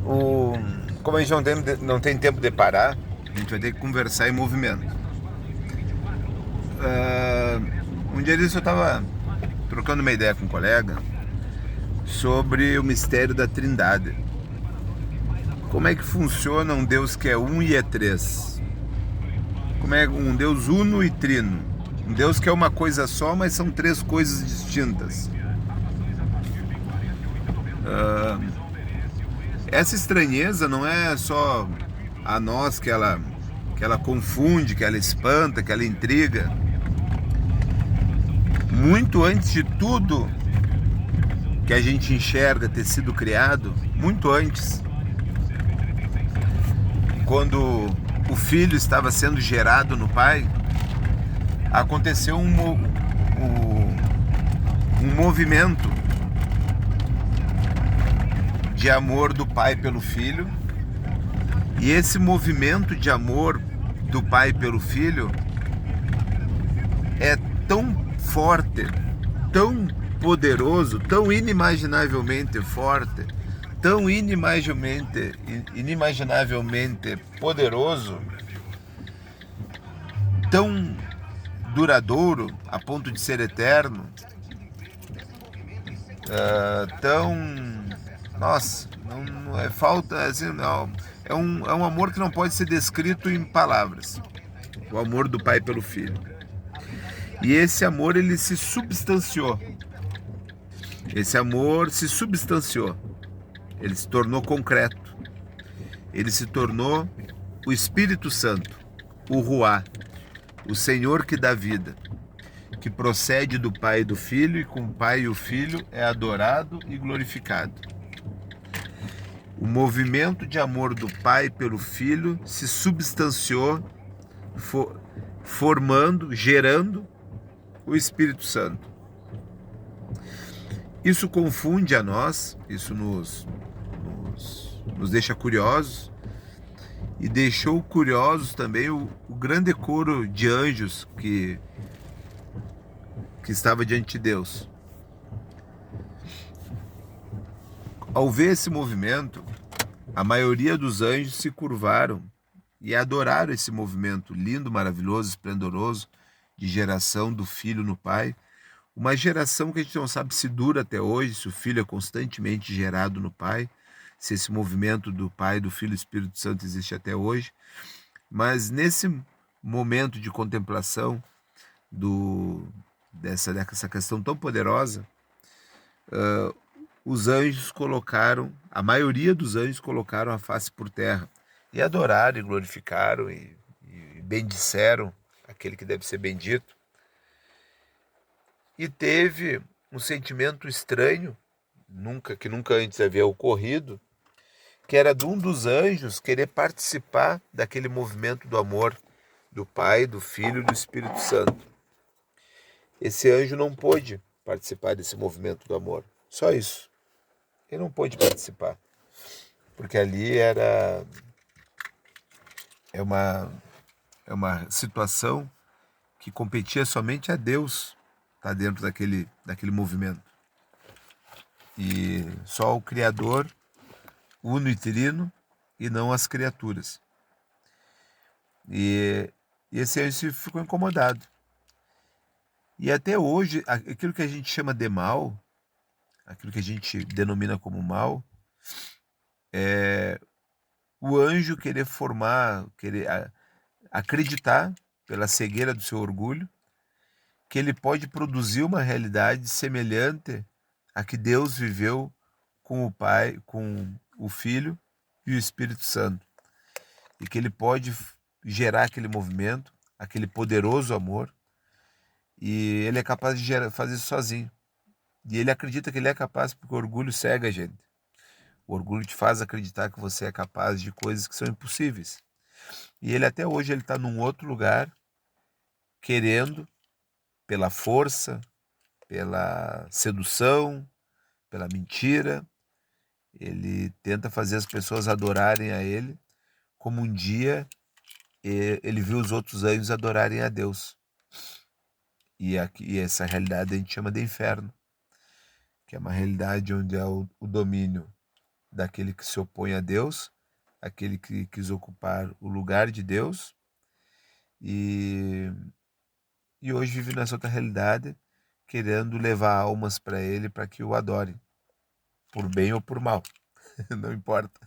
O, Como a gente não tem tempo de parar, a gente vai ter que conversar em movimento. Um dia desse eu estava trocando uma ideia com um colega sobre o mistério da Trindade. Como é que funciona um Deus que é um e é três? Como é um Deus uno e trino? Um Deus que é uma coisa só, mas são três coisas distintas. Essa estranheza não é só a nós que ela confunde, que ela espanta, que ela intriga. Muito antes de tudo que a gente enxerga ter sido criado, muito antes, quando o filho estava sendo gerado no pai, aconteceu um movimento de amor do pai pelo filho, e esse movimento de amor do pai pelo filho é tão forte, tão poderoso, tão inimaginavelmente forte, tão inimaginavelmente poderoso, tão duradouro a ponto de ser eterno, tão, nossa, não é falta, assim, não, é um amor que não pode ser descrito em palavras. O amor do pai pelo filho. E esse amor, ele se substanciou. Esse amor se substanciou. Ele se tornou concreto. Ele se tornou o Espírito Santo, o Ruá, o Senhor que dá vida, que procede do Pai e do Filho, e com o Pai e o Filho é adorado e glorificado. O movimento de amor do Pai pelo Filho se substanciou, formando, gerando o Espírito Santo. Isso confunde a nós, isso nos deixa curiosos, e deixou curiosos também o grande coro de anjos que estava diante de Deus. Ao ver esse movimento, a maioria dos anjos se curvaram e adoraram esse movimento lindo, maravilhoso, esplendoroso de geração do Filho no Pai. Uma geração que a gente não sabe se dura até hoje, se o Filho é constantemente gerado no Pai, se esse movimento do Pai, do Filho e do Espírito Santo existe até hoje. Mas nesse momento de contemplação dessa questão tão poderosa, os anjos colocaram, a maioria dos anjos colocaram a face por terra e adoraram e glorificaram e bendisseram aquele que deve ser bendito. E teve um sentimento estranho, que nunca antes havia ocorrido, que era de um dos anjos querer participar daquele movimento do amor do Pai, do Filho e do Espírito Santo. Esse anjo não pôde participar desse movimento do amor. Só isso. Ele não pôde participar. Porque ali é uma situação que competia somente a Deus estar dentro daquele movimento. E só o Criador, uno e trino, e não as criaturas. E esse anjo ficou incomodado. E até hoje, aquilo que a gente chama de mal, aquilo que a gente denomina como mal, é o anjo querer acreditar, pela cegueira do seu orgulho, que ele pode produzir uma realidade semelhante à que Deus viveu com o Pai, com o Filho e o Espírito Santo. E que ele pode gerar aquele movimento, aquele poderoso amor, e ele é capaz de fazer isso sozinho. E ele acredita que ele é capaz porque o orgulho cega a gente. O orgulho te faz acreditar que você é capaz de coisas que são impossíveis. E ele até hoje está num outro lugar, querendo, pela força, pela sedução, pela mentira, ele tenta fazer as pessoas adorarem a ele, como um dia ele viu os outros anjos adorarem a Deus. E essa realidade a gente chama de inferno, que é uma realidade onde há o domínio daquele que se opõe a Deus, aquele que quis ocupar o lugar de Deus e, e hoje vive nessa outra realidade, querendo levar almas para ele para que o adorem, por bem ou por mal, não importa.